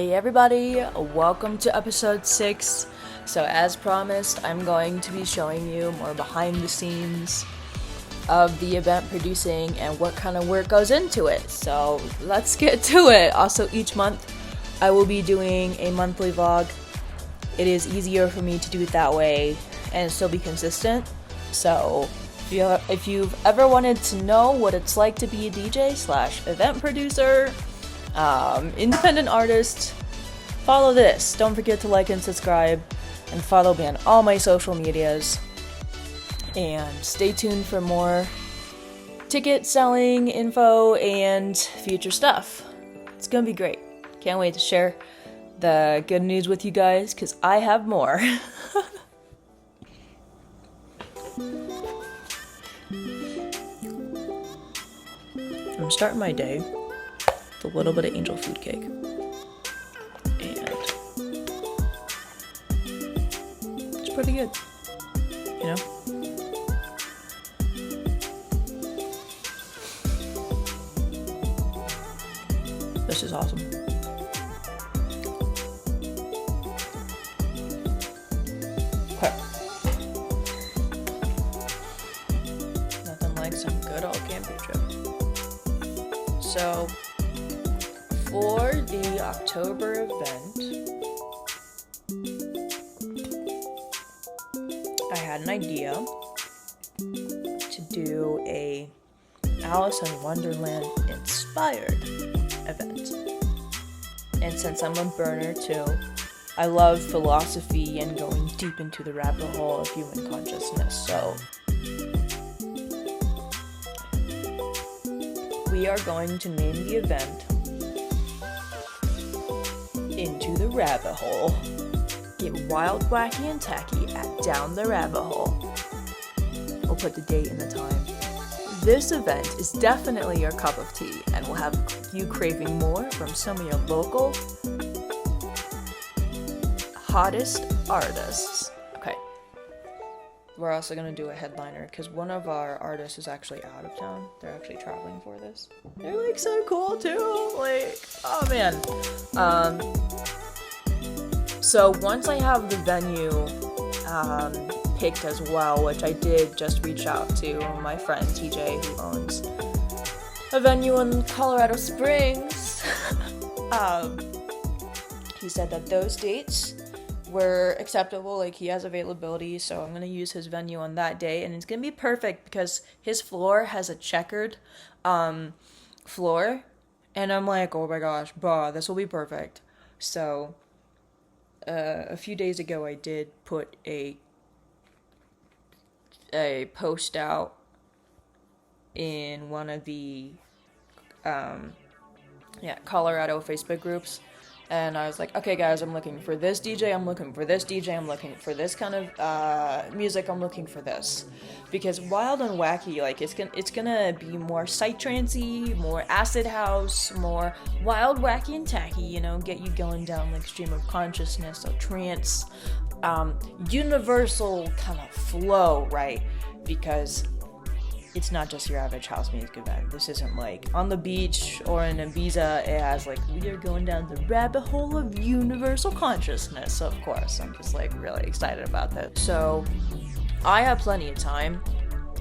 Hey everybody, welcome to episode 6. So as promised, I'm going to be showing you more behind the scenes of the event producing and what kind of work goes into it. So let's get to it. Also, each month I will be doing a monthly vlog. It is easier for me to do it that way and still be consistent. So if you've ever wanted to know what it's like to be a DJ/event producer, independent artist, follow this. Don't forget to like and subscribe and follow me on all my social medias, and stay tuned for more ticket selling info and future stuff. It's gonna be great. Can't wait to share the good news with you guys, because I have more. I'm starting my day with a little bit of angel food cake. And it's pretty good, you know? This is awesome. Okay. Nothing like some good old camping trip. So, for the October event, I had an idea to do a Alice in Wonderland inspired event. And since I'm a burner too, I love philosophy and going deep into the rabbit hole of human consciousness. So we are going to name the event Into the Rabbit Hole. Get wild, wacky, and tacky at Down the Rabbit Hole. We'll put the date and the time. This event is definitely your cup of tea and will have you craving more from some of your local hottest artists. Okay. We're also gonna do a headliner because one of our artists is actually out of town. They're actually traveling for this. They're like so cool too. Like, oh man. So once I have the venue picked as well, which I did just reach out to my friend TJ, who owns a venue in Colorado Springs. He said that those dates were acceptable, like he has availability, so I'm gonna use his venue on that day, and it's gonna be perfect because his floor has a checkered floor, and I'm like, oh my gosh, this will be perfect. So a few days ago I did put a post out in one of the Colorado Facebook groups, and I was like, okay guys, I'm looking for this DJ, I'm looking for this DJ, I'm looking for this kind of music, I'm looking for this, because wild and wacky, like it's gonna be more psytrance-y, more acid house, more wild, wacky, and tacky, you know, get you going down like stream of consciousness, a trance, universal kind of flow, right? Because it's not just your average house music event. This isn't like on the beach or in Ibiza. It has like, we are going down the rabbit hole of universal consciousness. So of course, I'm just like really excited about that. So I have plenty of time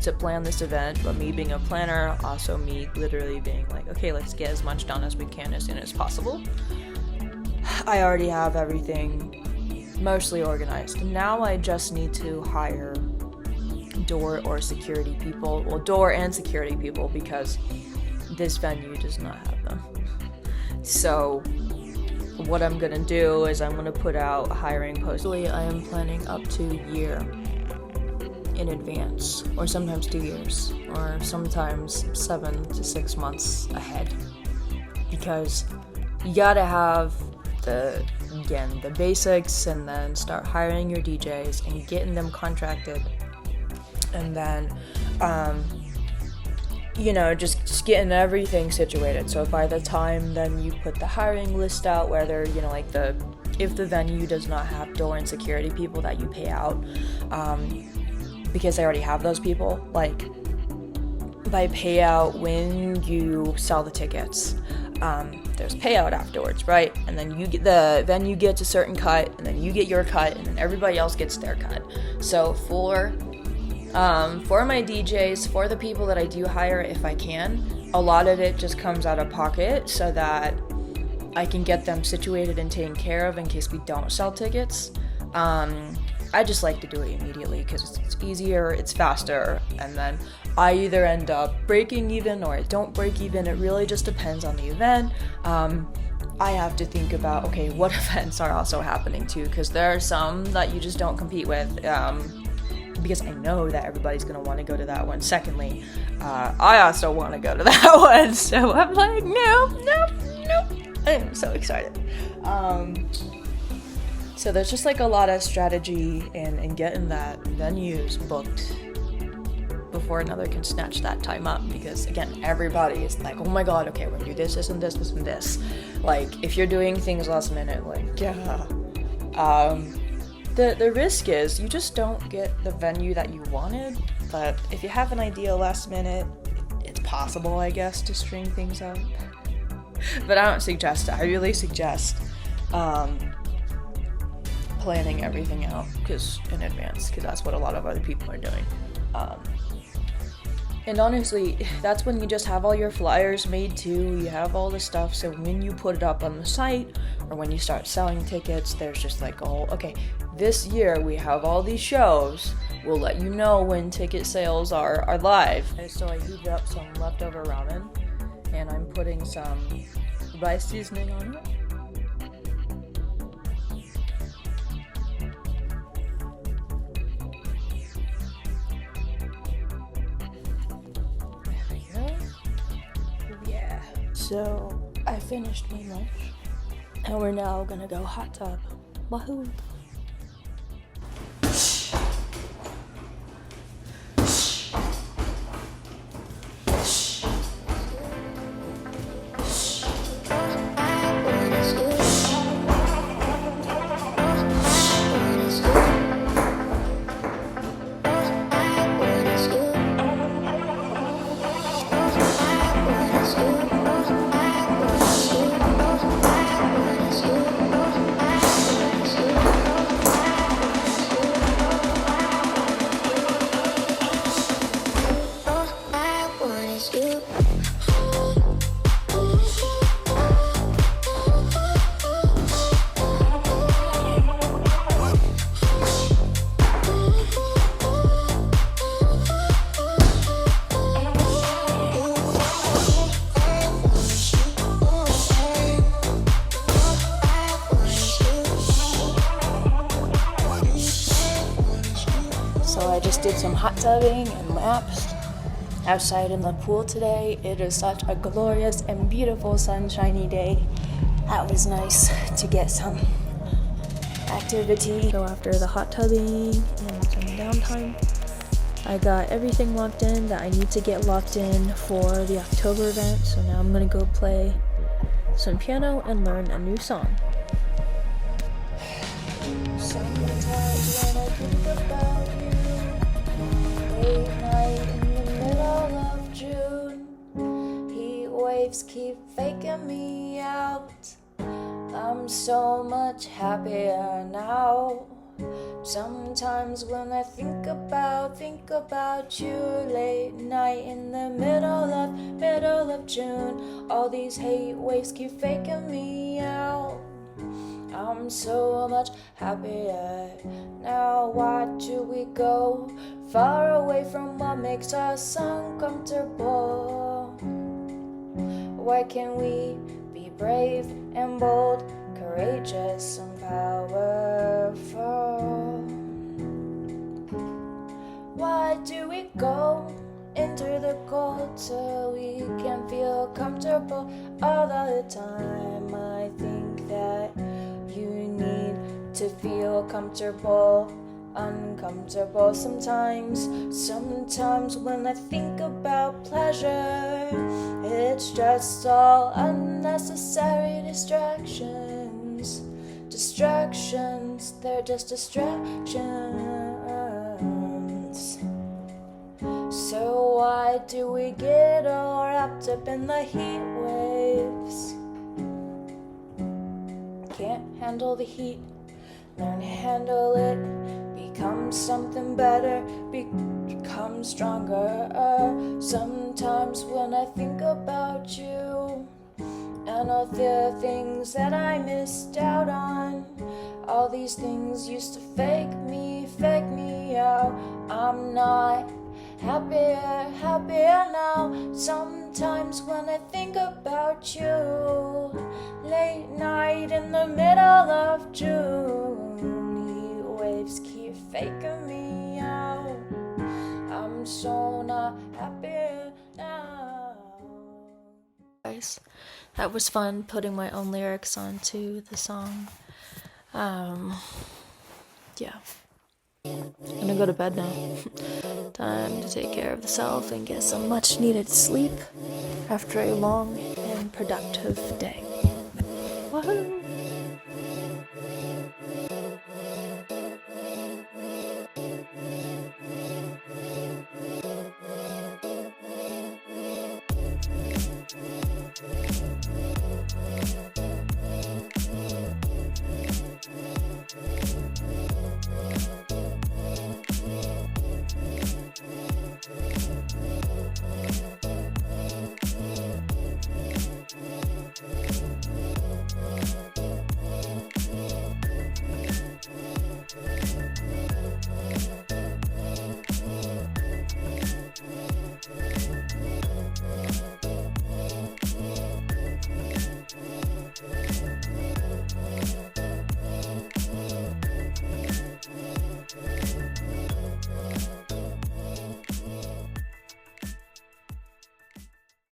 to plan this event, but me being a planner, also me literally being like, okay, let's get as much done as we can as soon as possible. I already have everything mostly organized. Now I just need to hire door and security people, because this venue does not have them. So what I'm gonna do is I'm gonna put out hiring posts. I am planning up to a year in advance, or sometimes 2 years, or sometimes 7 to 6 months ahead, because you gotta have the basics, and then start hiring your DJs and getting them contracted, and then just getting everything situated. So by the time then you put the hiring list out, whether if the venue does not have door and security people that you pay out, because they already have those people, like by payout when you sell the tickets. There's payout afterwards, right? And then you get the venue gets a certain cut, and then you get your cut, and then everybody else gets their cut. So for my DJs, for the people that I do hire, if I can, a lot of it just comes out of pocket so that I can get them situated and taken care of in case we don't sell tickets. I just like to do it immediately because it's easier, it's faster, and then I either end up breaking even or I don't break even. It really just depends on the event. I have to think about, okay, what events are also happening too, because there are some that you just don't compete with, because I know that everybody's going to want to go to that one. Secondly, I also want to go to that one, so I'm like, no, I'm so excited. So there's just like a lot of strategy in getting that venues booked before another can snatch that time up, because again, everybody is like, oh my god, okay, we're gonna do this and this and this. Like, if you're doing things last minute, like, yeah. The risk is you just don't get the venue that you wanted, but if you have an idea last minute, it's possible, I guess, to string things up. But I don't suggest it. I really suggest planning everything out in advance, because that's what a lot of other people are doing. And honestly, that's when you just have all your flyers made too, you have all the stuff, so when you put it up on the site, or when you start selling tickets, there's just like, oh, okay, this year we have all these shows, we'll let you know when ticket sales are live. Okay, so I heated up some leftover ramen, and I'm putting some rice seasoning on it. So I finished my lunch, and we're now gonna go hot tub. Wahoo! So I just did some hot tubbing and laps outside in the pool today. It is such a glorious and beautiful sunshiny day. That was nice to get some activity. So after the hot tubbing and some downtime, I got everything locked in that I need to get locked in for the October event. So now I'm gonna go play some piano and learn a new song. Sometimes when I think about you, late night in the middle of June, heat waves keep faking me out. I'm so much happier now. Sometimes when I think about you, late night in the middle of June, all these hate waves keep faking me out. I'm so much happier now. Why do we go far away from what makes us uncomfortable? Why can't we be brave and bold, courageous and powerful? Why do we go into the cold so we can feel comfortable all the time? I think that you need to feel comfortable, uncomfortable sometimes. Sometimes when I think about pleasure, it's just all unnecessary distractions. Distractions, they're just distractions. So why why do we get all wrapped up in the heat waves? Can't handle the heat, learn to handle it, become something better, become stronger. Sometimes when I think about you and all the things that I missed out on, all these things used to fake me out. I'm not happier now. Sometimes when I think about you, late night in the middle of June, heat waves keep faking me out. I'm so not happy now. Guys, that was fun putting my own lyrics onto the song. Yeah. I'm gonna go to bed now. Time to take care of the self and get some much needed sleep after a long and productive day.